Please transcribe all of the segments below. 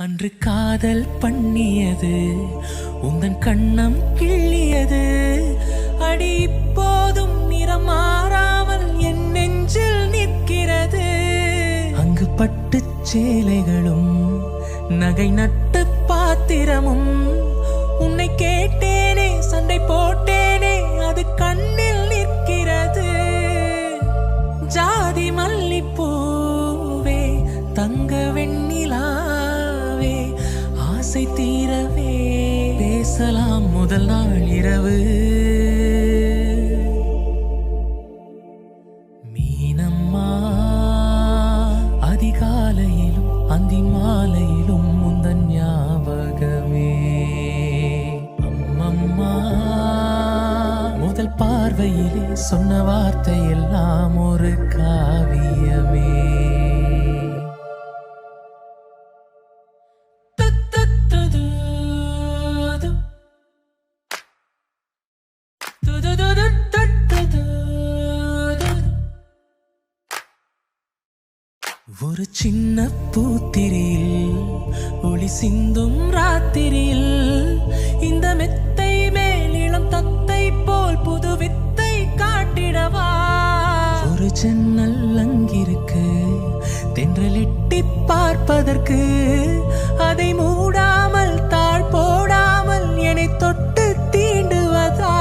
அன்று காதல் பண்ணியது உந்தன் கண்ணம் கிள்ளியது அடி இப்போதும் நிறம் மாறாமல் என் நெஞ்சில் நிற்கிறது. அங்கு பட்டுச் சேலைகளும் நகை நட்டு பாத்திரமும் உன்னை கேட்டேனே சண்டை போட்டேனே அது கண்ணில் நிற்கிறது. ஜாதி மல்லிப்பூவே தங்க வெண்ணிலாவே ஆசை தீரவே பேசலாம் முதல் நாள் இரவு. மீனம்மா அதிகாலையிலும் அந்தி மாலையிலும் முந்தன் ஞாபகமே. அம்மம்மா முதல் பார்வையிலே சொன்ன வார்த்தை எல்லாம் ஒரு காவியமே. ஒரு சின்ன பூத்திரியில் ஒளி சிந்தும் ராத்திரியில் இந்த மெத்தை மேல் இளம் தத்தை போல் புது வித்தை காட்டிடவா. ஒரு ஜன்னல் அங்கிருக்கு தென்றலிட்டி பார்ப்பதற்கு அதை மூடாமல் தாழ் போடாமல் என்னை தொட்டு தீண்டுவதா.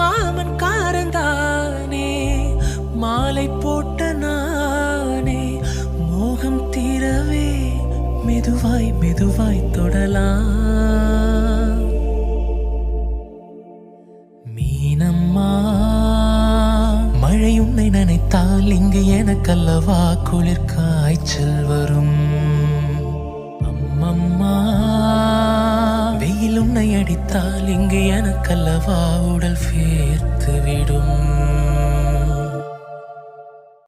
மாமன் காரந்தானே மாலை போட்ட நானே மோகம் தீரவே மெதுவாய் மெதுவாய் தொடலாம். மீனம்மா மழை உன்னை நினைத்தால் இங்கு எனக்கல்லவா குளிர் காய்ச்சல் வரும். அம்மம்மா வெயில் உன்னை அடித்தால் இங்கு எனக்கல்லவா உடல் வேர்த்து விடும்.